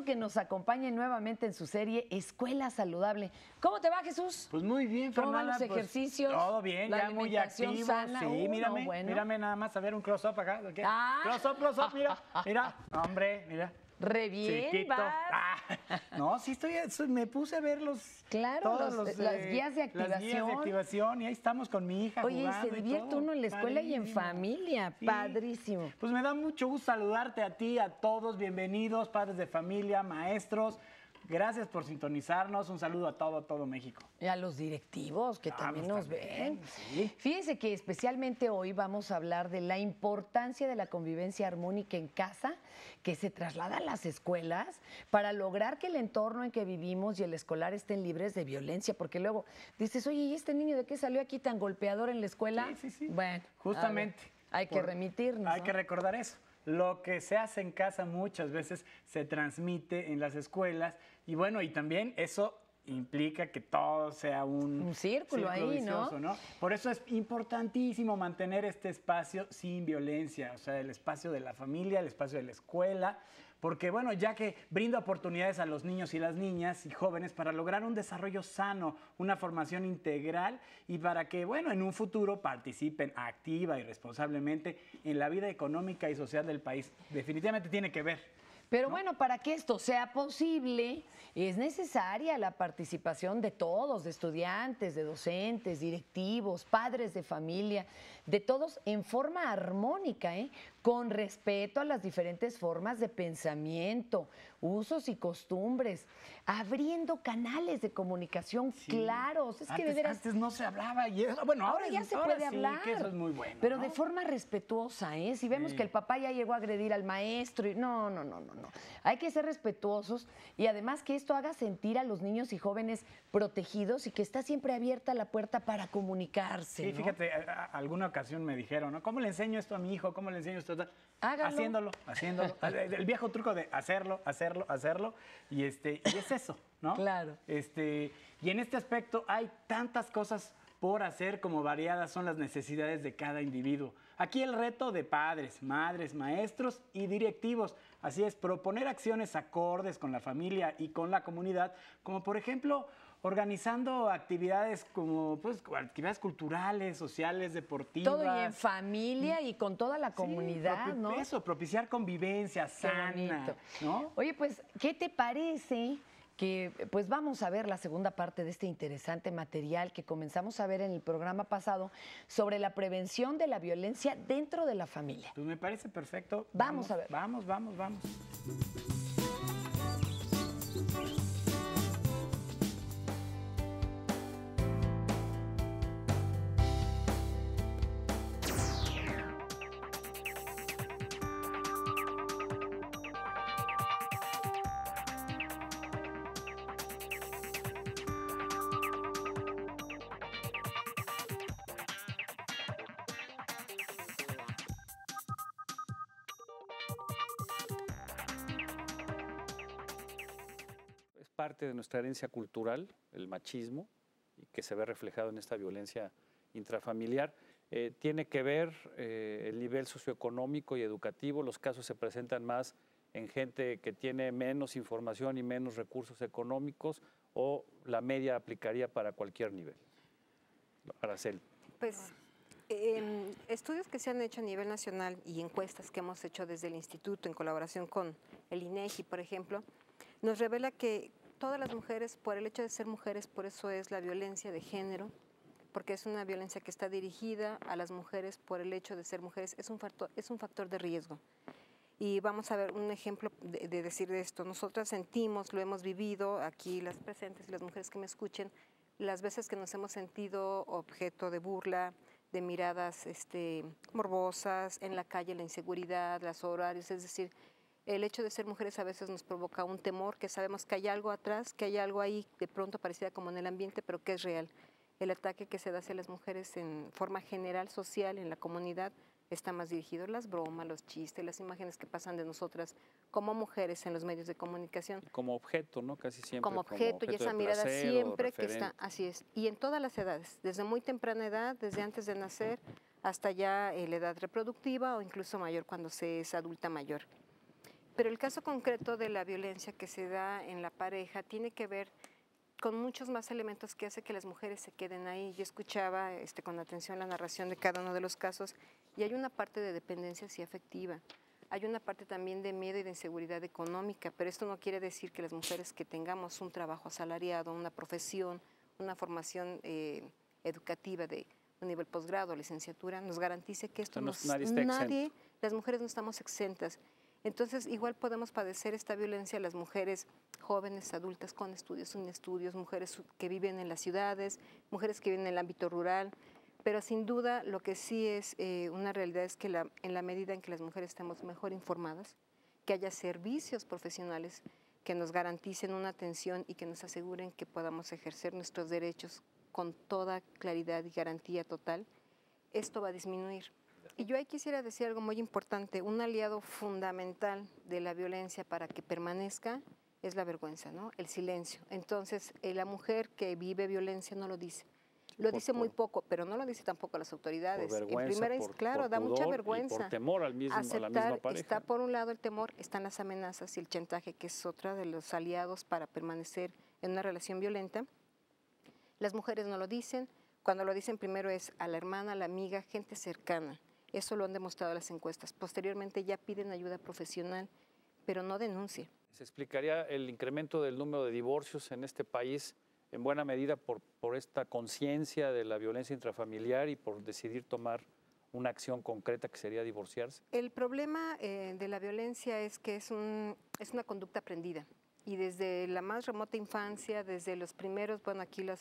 que nos acompañe nuevamente en su serie Escuela Saludable. ¿Cómo te va, Jesús? Pues muy bien, ¿Cómo van Fernanda. los ejercicios? Pues, todo bien, la ya muy alimentación activo. sana. Sí, mírame, no, bueno. mírame nada más, a ver un close-up acá. ¿Qué? Ah. Close-up, mira. Hombre, mira. Re bien, Chiquito. vas. No, sí me puse a ver Claro, las guías de activación. Las guías de activación y ahí estamos con mi hija. Oye, jugando se divierte uno en la escuela y en familia, Sí. padrísimo. Pues me da mucho gusto saludarte a ti, a todos, bienvenidos, padres de familia, maestros. Gracias por sintonizarnos. Un saludo a todo México. Y a los directivos que también pues nos ven. Sí. Fíjense que especialmente hoy vamos a hablar de la importancia de la convivencia armónica en casa que se traslada a las escuelas para lograr que el entorno en que vivimos y el escolar estén libres de violencia. Porque luego dices, oye, ¿y este niño de qué salió aquí tan golpeador en la escuela? Sí. Bueno, justamente. Hay que remitirnos. Hay que recordar eso. Lo que se hace en casa muchas veces se transmite en las escuelas y bueno, y también eso implica que todo sea un círculo ahí, vicioso, ¿no? Por eso es importantísimo mantener este espacio sin violencia, o sea, el espacio de la familia, el espacio de la escuela, porque bueno, ya que brinda oportunidades a los niños y las niñas y jóvenes para lograr un desarrollo sano, una formación integral y para que, bueno, en un futuro participen activa y responsablemente en la vida económica y social del país. Definitivamente tiene que ver. Pero bueno, para que esto sea posible, es necesaria la participación de todos, de estudiantes, de docentes, directivos, padres de familia, de todos en forma armónica, con respeto a las diferentes formas de pensamiento, usos y costumbres, abriendo canales de comunicación claros. Es que de veras, antes no se hablaba y eso, bueno, ahora ya se puede hablar, que eso es muy bueno, pero ¿no? de forma respetuosa, Si vemos que el papá ya llegó a agredir al maestro, y no. Hay que ser respetuosos y además que esto haga sentir a los niños y jóvenes protegidos y que está siempre abierta la puerta para comunicarse. Sí, ¿no? fíjate, alguna ocasión me dijeron, ¿no? ¿Cómo le enseño esto a mi hijo? ¿Cómo le enseño esto? Hágalo. Haciéndolo. El viejo truco de hacerlo. Y es eso, ¿no? Claro. Y en este aspecto hay tantas cosas por hacer como variadas son las necesidades de cada individuo. Aquí el reto de padres, madres, maestros y directivos. Así es, proponer acciones acordes con la familia y con la comunidad, como por ejemplo organizando actividades como actividades culturales, sociales, deportivas. Todo y en familia y con toda la comunidad, ¿no? Eso, propiciar convivencia sana, ¿no? Oye, pues, ¿qué te parece que pues vamos a ver la segunda parte de este interesante material que comenzamos a ver en el programa pasado sobre la prevención de la violencia dentro de la familia? Pues me parece perfecto. Vamos a ver. Vamos. Parte de nuestra herencia cultural, el machismo, y que se ve reflejado en esta violencia intrafamiliar. Tiene que ver el nivel socioeconómico y educativo. Los casos se presentan más en gente que tiene menos información y menos recursos económicos, o la media aplicaría para cualquier nivel. Araceli. Pues estudios que se han hecho a nivel nacional y encuestas que hemos hecho desde el instituto en colaboración con el INEGI, por ejemplo, nos revela que todas las mujeres, por el hecho de ser mujeres, por eso es la violencia de género, porque es una violencia que está dirigida a las mujeres por el hecho de ser mujeres, es un factor de riesgo. Y vamos a ver un ejemplo de decir de esto. Nosotras sentimos, lo hemos vivido, aquí las presentes y las mujeres que me escuchen, las veces que nos hemos sentido objeto de burla, de miradas morbosas, en la calle la inseguridad, los horarios, es decir, el hecho de ser mujeres a veces nos provoca un temor, que sabemos que hay algo atrás, que hay algo ahí de pronto parecida como en el ambiente, pero que es real. El ataque que se da hacia las mujeres en forma general, social, en la comunidad, está más dirigido a las bromas, los chistes, las imágenes que pasan de nosotras como mujeres en los medios de comunicación. Como objeto, ¿no? Casi siempre. Como objeto y esa mirada siempre que está, así es. Y en todas las edades, desde muy temprana edad, desde antes de nacer, hasta ya la edad reproductiva o incluso mayor cuando se es adulta mayor. Pero el caso concreto de la violencia que se da en la pareja tiene que ver con muchos más elementos que hace que las mujeres se queden ahí. Yo escuchaba con atención la narración de cada uno de los casos y hay una parte de dependencia sí afectiva. Hay una parte también de miedo y de inseguridad económica, pero esto no quiere decir que las mujeres que tengamos un trabajo asalariado, una profesión, una formación educativa de un nivel posgrado, licenciatura, nos garantice que esto nadie, las mujeres no estamos exentas. Entonces, igual podemos padecer esta violencia las mujeres jóvenes, adultas, con estudios, sin estudios, mujeres que viven en las ciudades, mujeres que viven en el ámbito rural, pero sin duda lo que sí es una realidad es que en la medida en que las mujeres estemos mejor informadas, que haya servicios profesionales que nos garanticen una atención y que nos aseguren que podamos ejercer nuestros derechos con toda claridad y garantía total, esto va a disminuir. Y yo ahí quisiera decir algo muy importante, un aliado fundamental de la violencia para que permanezca es la vergüenza, ¿no? El silencio. Entonces, la mujer que vive violencia no lo dice. Lo dice muy poco, pero no lo dice tampoco a las autoridades. Por vergüenza, claro, da mucha vergüenza. Y por temor a la misma pareja. Está por un lado el temor, están las amenazas y el chantaje, que es otra de los aliados para permanecer en una relación violenta. Las mujeres no lo dicen. Cuando lo dicen primero es a la hermana, a la amiga, gente cercana. Eso lo han demostrado las encuestas. Posteriormente ya piden ayuda profesional, pero no denuncian. ¿Se explicaría el incremento del número de divorcios en este país en buena medida por esta conciencia de la violencia intrafamiliar y por decidir tomar una acción concreta que sería divorciarse? El problema de la violencia es que es una conducta aprendida. Y desde la más remota infancia, desde los primeros, bueno, aquí la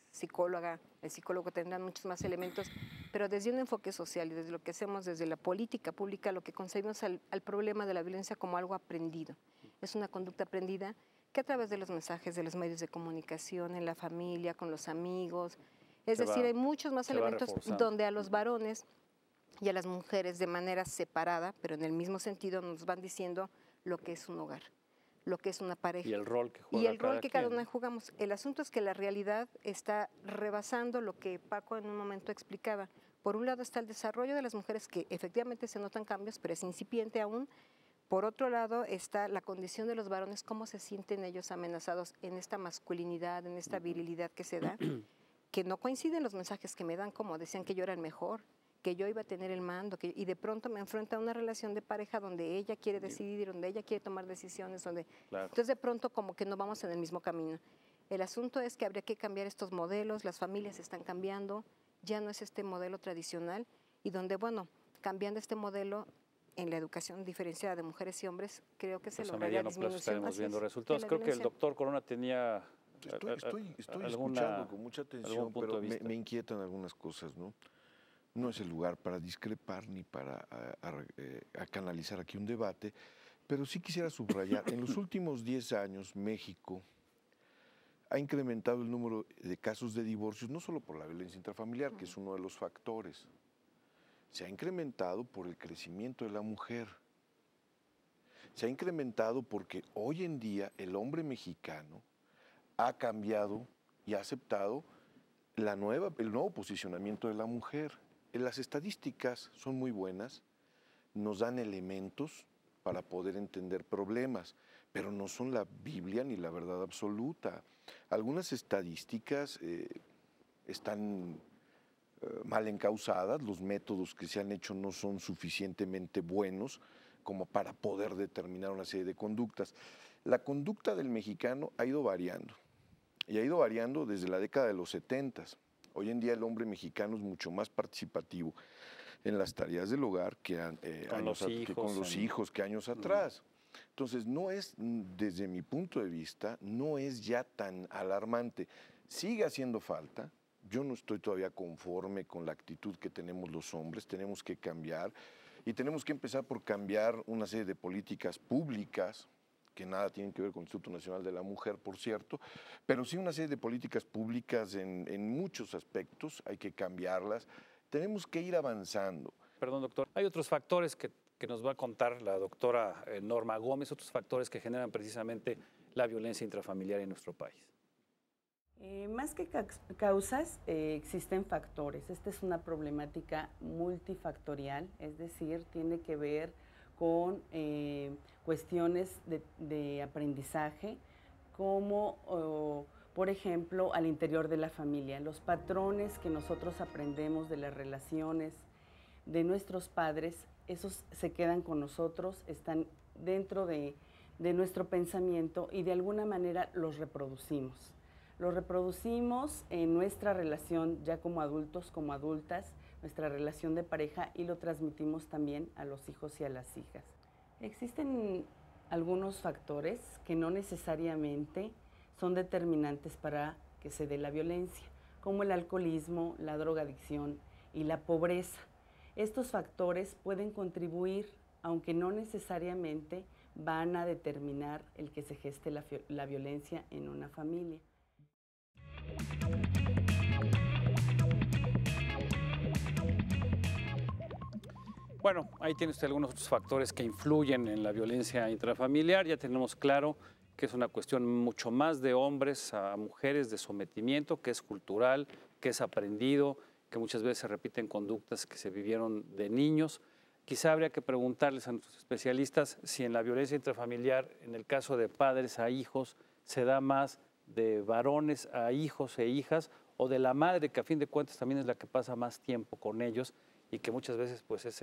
psicóloga, el psicólogo tendrán muchos más elementos, pero desde un enfoque social y desde lo que hacemos desde la política pública, lo que concebimos al problema de la violencia como algo aprendido. Es una conducta aprendida que a través de los mensajes de los medios de comunicación, en la familia, con los amigos, es decir, hay muchos más elementos donde a los varones y a las mujeres de manera separada, pero en el mismo sentido nos van diciendo lo que es un hogar, lo que es una pareja. Y el rol que juega y el rol que cada uno jugamos. El asunto es que la realidad está rebasando lo que Paco en un momento explicaba. Por un lado está el desarrollo de las mujeres, que efectivamente se notan cambios, pero es incipiente aún. Por otro lado está la condición de los varones, cómo se sienten ellos amenazados en esta masculinidad, en esta virilidad que se da, que no coinciden los mensajes que me dan, como decían que yo era el mejor, que yo iba a tener el mando, y de pronto me enfrenta a una relación de pareja donde ella quiere decidir, donde ella quiere tomar decisiones, entonces de pronto como que no vamos en el mismo camino. El asunto es que habría que cambiar estos modelos, las familias están cambiando, ya no es este modelo tradicional, y donde, bueno, cambiando este modelo en la educación diferenciada de mujeres y hombres, creo que se lograría disminución. Estaremos viendo resultados. Creo que el doctor Corona tenía Estoy escuchando con mucha atención, pero me inquietan algunas cosas, ¿no? No es el lugar para discrepar ni para canalizar aquí un debate, pero sí quisiera subrayar, en los últimos 10 años México ha incrementado el número de casos de divorcios, no solo por la violencia intrafamiliar, que es uno de los factores, se ha incrementado por el crecimiento de la mujer, se ha incrementado porque hoy en día el hombre mexicano ha cambiado y ha aceptado el nuevo posicionamiento de la mujer. Las estadísticas son muy buenas, nos dan elementos para poder entender problemas, pero no son la Biblia ni la verdad absoluta. Algunas estadísticas están mal encausadas, los métodos que se han hecho no son suficientemente buenos como para poder determinar una serie de conductas. La conducta del mexicano ha ido variando, y ha ido variando desde la década de los 70. Hoy en día el hombre mexicano es mucho más participativo en las tareas del hogar que con los hijos que años atrás. Entonces, no es, desde mi punto de vista, no es ya tan alarmante. Sigue haciendo falta. Yo no estoy todavía conforme con la actitud que tenemos los hombres. Tenemos que cambiar y tenemos que empezar por cambiar una serie de políticas públicas que nada tienen que ver con el Instituto Nacional de la Mujer, por cierto, pero sí una serie de políticas públicas en muchos aspectos, hay que cambiarlas, tenemos que ir avanzando. Perdón, doctor, hay otros factores que nos va a contar la doctora Norma Gómez, otros factores que generan precisamente la violencia intrafamiliar en nuestro país. Más que causas, existen factores. Esta es una problemática multifactorial, es decir, tiene que ver con cuestiones de aprendizaje, como por ejemplo al interior de la familia. Los patrones que nosotros aprendemos de las relaciones de nuestros padres, esos se quedan con nosotros, están dentro de nuestro pensamiento y de alguna manera los reproducimos. Los reproducimos en nuestra relación ya como adultos, como adultas, nuestra relación de pareja, y lo transmitimos también a los hijos y a las hijas. Existen algunos factores que no necesariamente son determinantes para que se dé la violencia, como el alcoholismo, la drogadicción y la pobreza. Estos factores pueden contribuir, aunque no necesariamente van a determinar el que se geste la violencia en una familia. Bueno, ahí tiene usted algunos otros factores que influyen en la violencia intrafamiliar. Ya tenemos claro que es una cuestión mucho más de hombres a mujeres, de sometimiento, que es cultural, que es aprendido, que muchas veces se repiten conductas que se vivieron de niños. Quizá habría que preguntarles a nuestros especialistas si en la violencia intrafamiliar, en el caso de padres a hijos, se da más de varones a hijos e hijas, o de la madre, que a fin de cuentas también es la que pasa más tiempo con ellos y que muchas veces pues es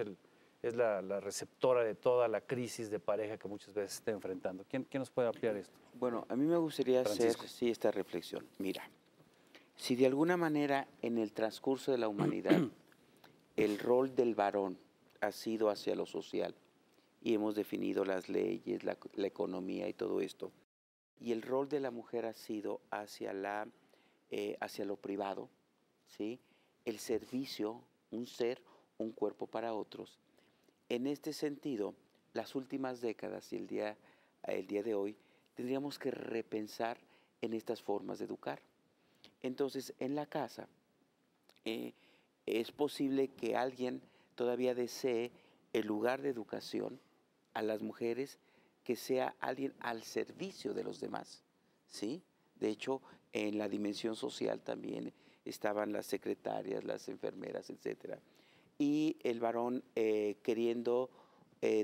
la receptora de toda la crisis de pareja que muchas veces se está enfrentando. ¿Quién nos puede ampliar esto? Bueno, a mí me gustaría hacer esta reflexión. Mira, si de alguna manera en el transcurso de la humanidad el rol del varón ha sido hacia lo social, y hemos definido las leyes, la economía y todo esto, y el rol de la mujer ha sido hacia lo privado, ¿sí? El servicio, un ser, un cuerpo para otros. En este sentido, las últimas décadas y el día de hoy, tendríamos que repensar en estas formas de educar. Entonces, en la casa, es posible que alguien todavía desee el lugar de educación a las mujeres, que sea alguien al servicio de los demás, ¿sí? De hecho, en la dimensión social también estaban las secretarias, las enfermeras, etcétera, y el varón queriendo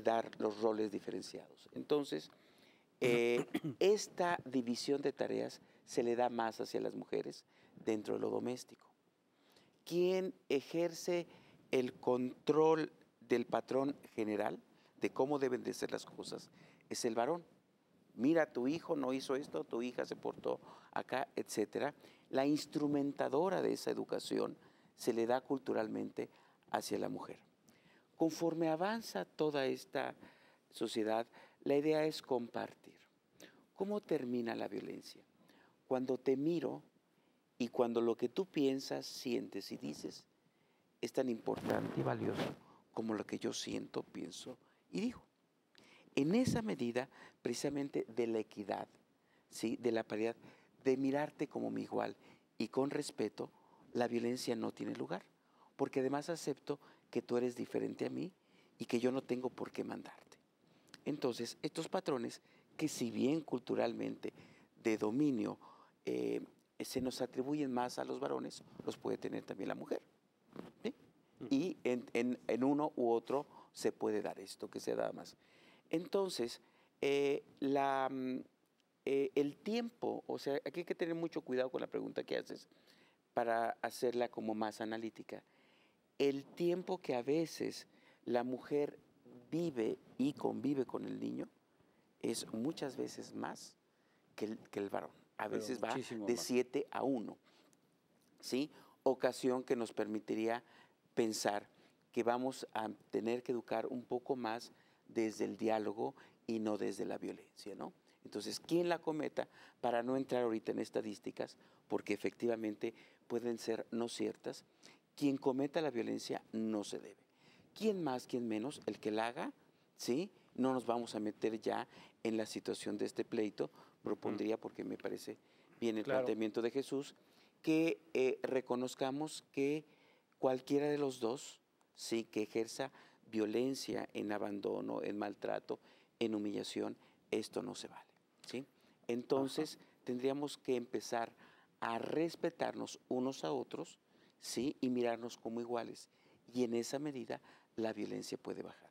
dar los roles diferenciados. Entonces, esta división de tareas se le da más hacia las mujeres dentro de lo doméstico. ¿Quién ejerce el control del patrón general de cómo deben de ser las cosas? Es el varón. Mira, tu hijo no hizo esto, tu hija se portó acá, etcétera. La instrumentadora de esa educación se le da culturalmente hacia la mujer. Conforme avanza toda esta sociedad, la idea es compartir. ¿Cómo termina la violencia? Cuando te miro y cuando lo que tú piensas, sientes y dices es tan importante y valioso como lo que yo siento, pienso y digo. En esa medida, precisamente de la equidad, ¿sí? De la paridad, de mirarte como mi igual y con respeto, la violencia no tiene lugar. Porque además acepto que tú eres diferente a mí y que yo no tengo por qué mandarte. Entonces, estos patrones que si bien culturalmente de dominio se nos atribuyen más a los varones, los puede tener también la mujer, ¿sí? Y en uno u otro se puede dar esto, que se da más. Entonces, el tiempo, o sea, aquí hay que tener mucho cuidado con la pregunta que haces para hacerla como más analítica. El tiempo que a veces la mujer vive y convive con el niño es muchas veces más que el varón. A veces va de 7 a 1, ¿sí? Ocasión que nos permitiría pensar que vamos a tener que educar un poco más desde el diálogo y no desde la violencia, ¿no? Entonces, ¿quién la cometa? Para no entrar ahorita en estadísticas, porque efectivamente pueden ser no ciertas, quien cometa la violencia no se debe. ¿Quién más, quién menos? El que la haga, ¿sí? No nos vamos a meter ya en la situación de este pleito. Propondría, porque me parece bien el planteamiento de Jesús, que reconozcamos que cualquiera de los dos, sí, que ejerza violencia en abandono, en maltrato, en humillación, esto no se vale, ¿sí? Entonces, tendríamos que empezar a respetarnos unos a otros, ¿sí? Y mirarnos como iguales. Y en esa medida la violencia puede bajar.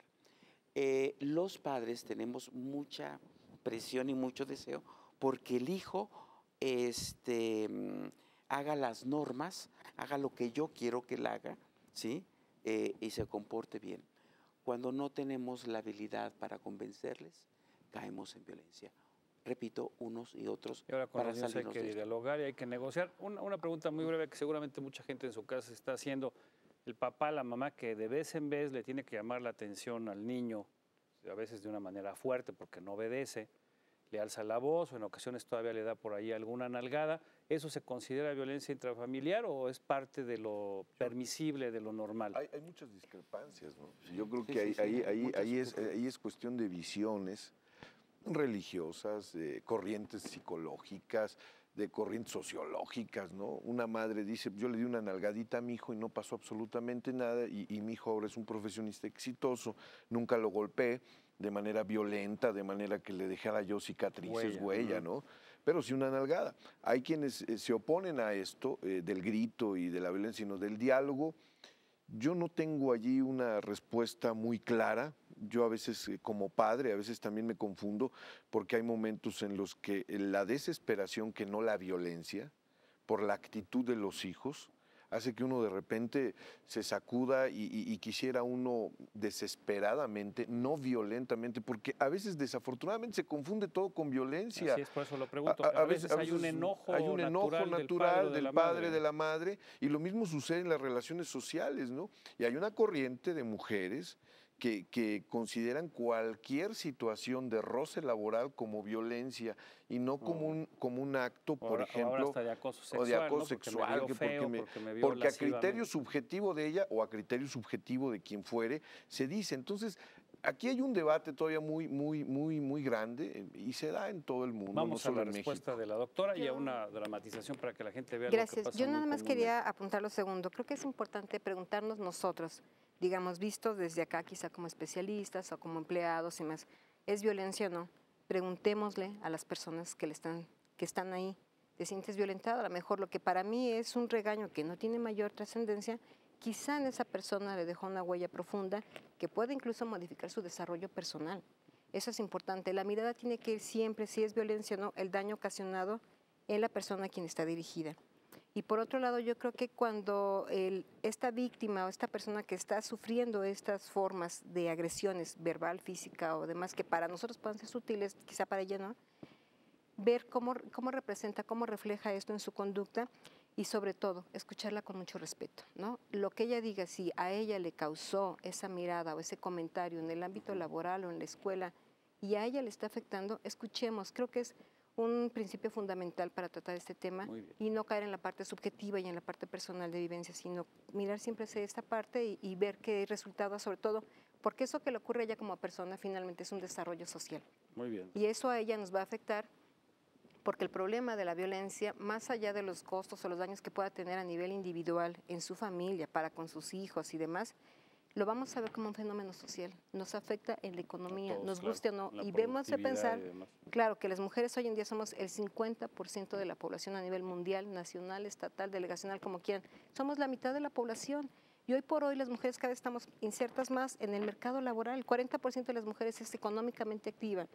los padres tenemos mucha presión y mucho deseo porque el hijo haga las normas, haga lo que yo quiero que él haga, ¿sí? Y se comporte bien. Cuando no tenemos la habilidad para convencerles, caemos en violencia. Repito, unos y otros. Y ahora con los niños hay que dialogar y hay que negociar. Una pregunta muy breve que seguramente mucha gente en su casa se está haciendo. El papá, la mamá, que de vez en vez le tiene que llamar la atención al niño, a veces de una manera fuerte porque no obedece, le alza la voz o en ocasiones todavía le da por ahí alguna nalgada. ¿Eso se considera violencia intrafamiliar o es parte de lo permisible, de lo normal? Hay muchas discrepancias, ¿no? Yo creo que ahí es cuestión de visiones religiosas, de corrientes psicológicas, de corrientes sociológicas, ¿no? Una madre dice, yo le di una nalgadita a mi hijo y no pasó absolutamente nada y mi hijo ahora es un profesionista exitoso, nunca lo golpeé de manera violenta, de manera que le dejara yo cicatrices, huella, ¿no? Pero sí una nalgada. Hay quienes se oponen a esto, del grito y de la violencia, sino del diálogo. Yo no tengo allí una respuesta muy clara. Yo a veces como padre, a veces también me confundo porque hay momentos en los que la desesperación, que no la violencia, por la actitud de los hijos, hace que uno de repente se sacuda y quisiera uno desesperadamente, no violentamente, porque a veces desafortunadamente se confunde todo con violencia. Así es, por eso lo pregunto. A veces hay un enojo natural del padre, de la madre, y lo mismo sucede en las relaciones sociales, ¿no? Y hay una corriente de mujeres que consideran cualquier situación de roce laboral como violencia y no como un acto, por ejemplo, hasta de acoso sexual, o de acoso ¿no? sexual, porque porque a criterio subjetivo de ella o a criterio subjetivo de quien fuere, se dice. Entonces, aquí hay un debate todavía muy grande y se da en todo el mundo. Vamos no solo a la respuesta de la doctora y a una dramatización para que la gente vea lo que pasa. Yo nada más quería apuntar lo segundo. Creo que es importante preguntarnos nosotros, digamos, vistos desde acá, quizá como especialistas o como empleados y más, ¿es violencia o no? Preguntémosle a las personas que están ahí, ¿te sientes violentado? A lo mejor lo que para mí es un regaño que no tiene mayor trascendencia, quizá en esa persona le dejó una huella profunda que puede incluso modificar su desarrollo personal. Eso es importante. La mirada tiene que ir siempre, si es violencia o no, el daño ocasionado en la persona a quien está dirigida. Y por otro lado, yo creo que cuando esta víctima o esta persona que está sufriendo estas formas de agresiones verbal, física o demás, que para nosotros pueden ser sutiles, quizá para ella no, ver cómo representa, cómo refleja esto en su conducta y sobre todo, escucharla con mucho respeto, ¿no? Lo que ella diga, si a ella le causó esa mirada o ese comentario en el ámbito laboral o en la escuela y a ella le está afectando, escuchemos. Creo que es un principio fundamental para tratar este tema y no caer en la parte subjetiva y en la parte personal de vivencia, sino mirar siempre hacia esta parte y ver qué resultado, sobre todo, porque eso que le ocurre a ella como persona finalmente es un desarrollo social. Muy bien. Y eso a ella nos va a afectar porque el problema de la violencia, más allá de los costos o los daños que pueda tener a nivel individual en su familia, para con sus hijos y demás, lo vamos a ver como un fenómeno social. Nos afecta en la economía, nos guste o no. Y vemos a pensar, claro, que las mujeres hoy en día somos el 50% de la población a nivel mundial, nacional, estatal, delegacional, como quieran. Somos la mitad de la población. Y hoy por hoy las mujeres cada vez estamos insertas más en el mercado laboral. El 40% de las mujeres es económicamente activa.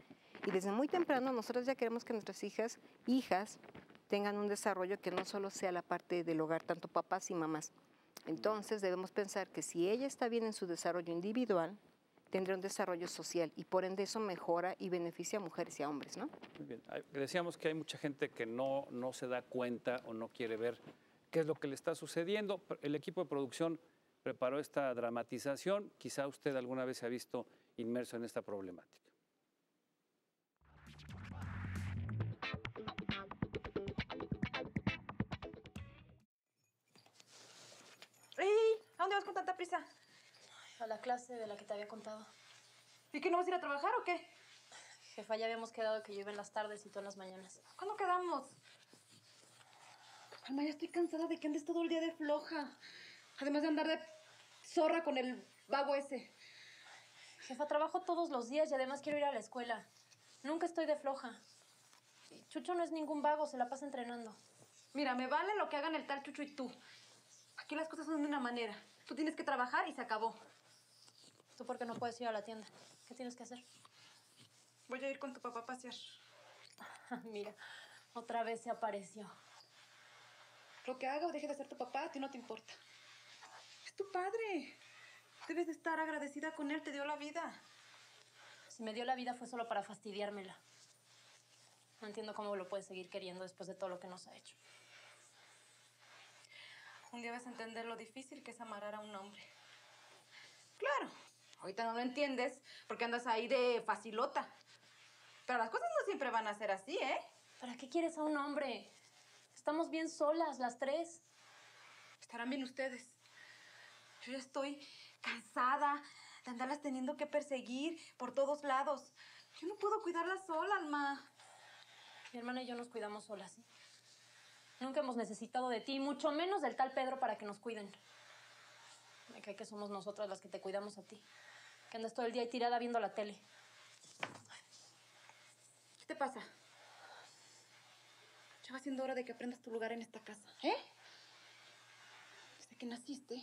Y desde muy temprano nosotros ya queremos que nuestras hijas tengan un desarrollo que no solo sea la parte del hogar, tanto papás y mamás. Entonces debemos pensar que si ella está bien en su desarrollo individual, tendrá un desarrollo social y por ende eso mejora y beneficia a mujeres y a hombres, ¿no? Muy bien. Decíamos que hay mucha gente que no se da cuenta o no quiere ver qué es lo que le está sucediendo. El equipo de producción preparó esta dramatización. Quizá usted alguna vez se ha visto inmerso en esta problemática. ¡Ey! ¿A dónde vas con tanta prisa? A la clase de la que te había contado. ¿Y que no vas a ir a trabajar o qué? Jefa, ya habíamos quedado que yo iba en las tardes y tú en las mañanas. ¿Cuándo quedamos? Alma, ya estoy cansada de que andes todo el día de floja. Además de andar de zorra con el vago ese. Jefa, trabajo todos los días y además quiero ir a la escuela. Nunca estoy de floja. Chucho no es ningún vago, se la pasa entrenando. Mira, me vale lo que hagan el tal Chucho y tú. Aquí las cosas son de una manera. Tú tienes que trabajar y se acabó. ¿Tú por qué no puedes ir a la tienda? ¿Qué tienes que hacer? Voy a ir con tu papá a pasear. Mira, otra vez se apareció. Lo que haga o deje de ser tu papá, a ti no te importa. Es tu padre. Debes de estar agradecida con él, te dio la vida. Si me dio la vida fue solo para fastidiármela. No entiendo cómo lo puedes seguir queriendo después de todo lo que nos ha hecho. Un día vas a entender lo difícil que es amar a un hombre. Claro, ahorita no lo entiendes porque andas ahí de facilota. Pero las cosas no siempre van a ser así, ¿eh? ¿Para qué quieres a un hombre? Estamos bien solas, las tres. Estarán bien ustedes. Yo ya estoy cansada de andarlas teniendo que perseguir por todos lados. Yo no puedo cuidarlas sola, Alma. Mi hermana y yo nos cuidamos solas, ¿sí? Nunca hemos necesitado de ti, mucho menos del tal Pedro para que nos cuiden. Me cae que somos nosotras las que te cuidamos a ti. Que andas todo el día ahí tirada viendo la tele. ¿Qué te pasa? Ya va siendo hora de que aprendas tu lugar en esta casa, ¿eh? Desde que naciste,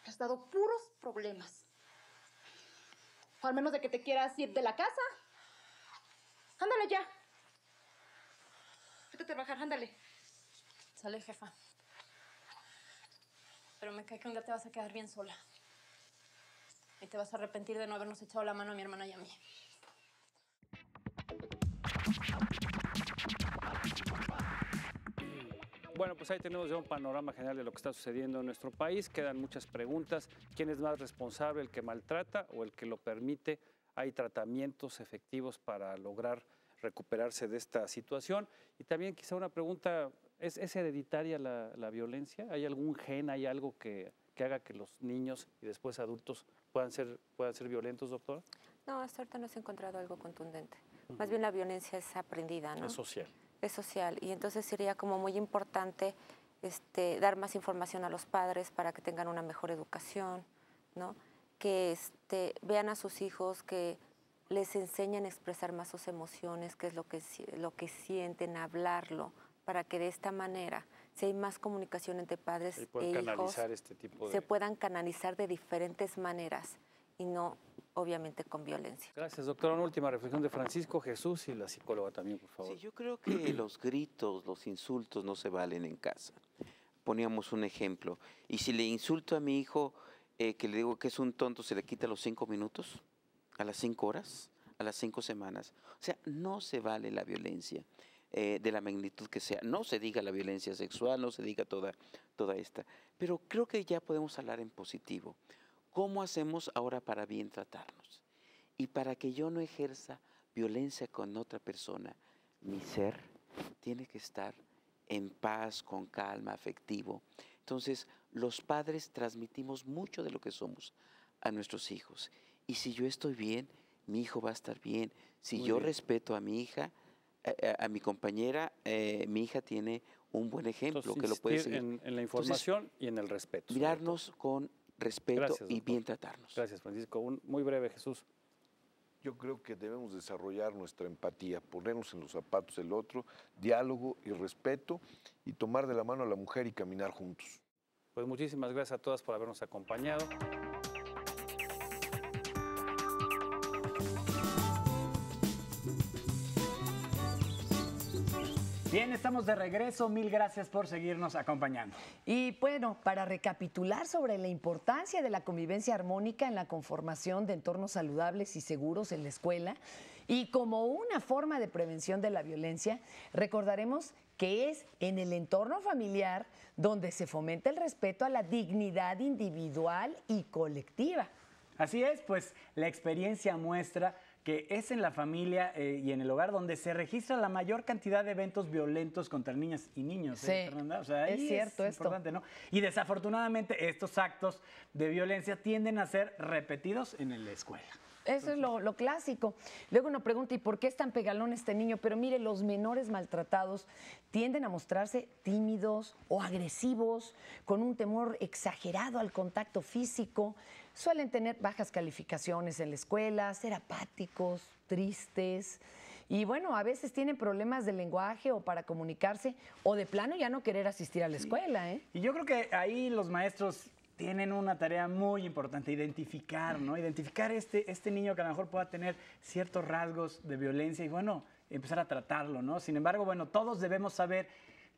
has dado puros problemas. O al menos de que te quieras ir de la casa. Ándale ya. Vete a trabajar, ándale. Sale, jefa. Pero me cae que un día te vas a quedar bien sola. Y te vas a arrepentir de no habernos echado la mano a mi hermana y a mí. Bueno, pues ahí tenemos ya un panorama general de lo que está sucediendo en nuestro país. Quedan muchas preguntas. ¿Quién es más responsable, el que maltrata o el que lo permite? ¿Hay tratamientos efectivos para lograr recuperarse de esta situación? Y también quizá una pregunta, ¿es hereditaria la violencia? ¿Hay algún gen, hay algo que haga que los niños y después adultos puedan ser violentos, doctora? No, hasta ahorita no se ha encontrado algo contundente. Más bien la violencia es aprendida, ¿no? Es social. Es social, y entonces sería como muy importante dar más información a los padres para que tengan una mejor educación, ¿no? Que vean a sus hijos, que les enseñen a expresar más sus emociones, qué es lo que sienten, hablarlo, para que de esta manera, si hay más comunicación entre padres e hijos, se puedan canalizar de diferentes maneras y no, obviamente, con violencia. Gracias, doctora. Una última reflexión de Francisco Jesús y la psicóloga también, por favor. Sí, yo creo que los gritos, los insultos no se valen en casa. Poníamos un ejemplo. Y si le insulto a mi hijo, que le digo que es un tonto, ¿se le quita a los 5 minutos? ¿A las 5 horas? ¿A las 5 semanas? O sea, no se vale la violencia de la magnitud que sea. No se diga la violencia sexual, no se diga toda esta. Pero creo que ya podemos hablar en positivo. ¿Cómo hacemos ahora para bien tratarnos? Y para que yo no ejerza violencia con otra persona, mi ser tiene que estar en paz, con calma, afectivo. Entonces, los padres transmitimos mucho de lo que somos a nuestros hijos. Y si yo estoy bien, mi hijo va a estar bien. Si yo respeto a mi hija, a mi compañera, mi hija tiene un buen ejemplo. Entonces, que lo puede seguir. En la información y en el respeto. Mirarnos con respeto. Gracias, y bien tratarnos. Gracias, Francisco. Muy breve, Jesús. Yo creo que debemos desarrollar nuestra empatía, ponernos en los zapatos del otro, diálogo y respeto, y tomar de la mano a la mujer y caminar juntos. Pues muchísimas gracias a todas por habernos acompañado. Bien, estamos de regreso. Mil gracias por seguirnos acompañando. Y bueno, para recapitular sobre la importancia de la convivencia armónica en la conformación de entornos saludables y seguros en la escuela y como una forma de prevención de la violencia, recordaremos que es en el entorno familiar donde se fomenta el respeto a la dignidad individual y colectiva. Así es, pues la experiencia muestra que es en la familia y en el hogar donde se registra la mayor cantidad de eventos violentos contra niñas y niños, sí, Fernanda? O sea, ahí es cierto es importante, ¿no? Y desafortunadamente estos actos de violencia tienden a ser repetidos en la escuela. Eso es lo clásico. Luego uno pregunta, ¿y por qué es tan pegalón este niño? Pero mire, los menores maltratados tienden a mostrarse tímidos o agresivos, con un temor exagerado al contacto físico. Suelen tener bajas calificaciones en la escuela, ser apáticos, tristes. Y bueno, a veces tienen problemas de lenguaje o para comunicarse, o de plano ya no querer asistir a la escuela, ¿eh? Y yo creo que ahí los maestros tienen una tarea muy importante, identificar, ¿no? Identificar este niño que a lo mejor pueda tener ciertos rasgos de violencia y, bueno, empezar a tratarlo, ¿no? Sin embargo, bueno, todos debemos saber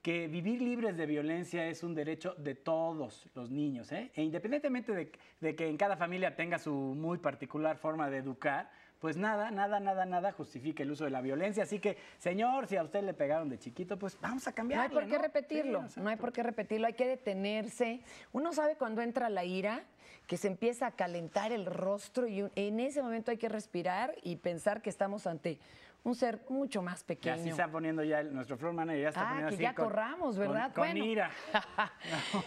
que vivir libres de violencia es un derecho de todos los niños, ¿eh? E independientemente de que en cada familia tenga su muy particular forma de educar, pues nada justifica el uso de la violencia. Así que, señor, si a usted le pegaron de chiquito, pues vamos a cambiarle, No hay por qué repetirlo, sí, no hay por qué repetirlo, hay que detenerse. Uno sabe cuando entra la ira, que se empieza a calentar el rostro y en ese momento hay que respirar y pensar que estamos ante un ser mucho más pequeño. Y así está poniendo ya nuestro floor manager, ya está poniendo que así. Ya corramos, ¿verdad? Con ira.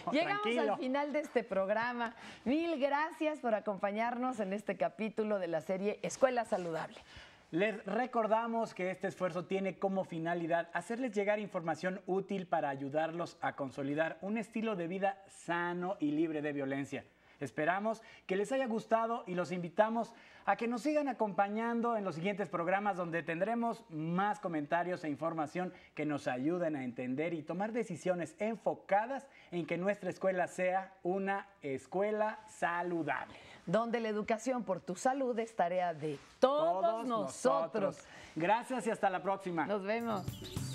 No, llegamos tranquilo. Al final de este programa. Mil gracias por acompañarnos en este capítulo de la serie Escuela Saludable. Les recordamos que este esfuerzo tiene como finalidad hacerles llegar información útil para ayudarlos a consolidar un estilo de vida sano y libre de violencia. Esperamos que les haya gustado y los invitamos a que nos sigan acompañando en los siguientes programas donde tendremos más comentarios e información que nos ayuden a entender y tomar decisiones enfocadas en que nuestra escuela sea una escuela saludable. Donde la educación por tu salud es tarea de todos nosotros. Gracias y hasta la próxima. Nos vemos.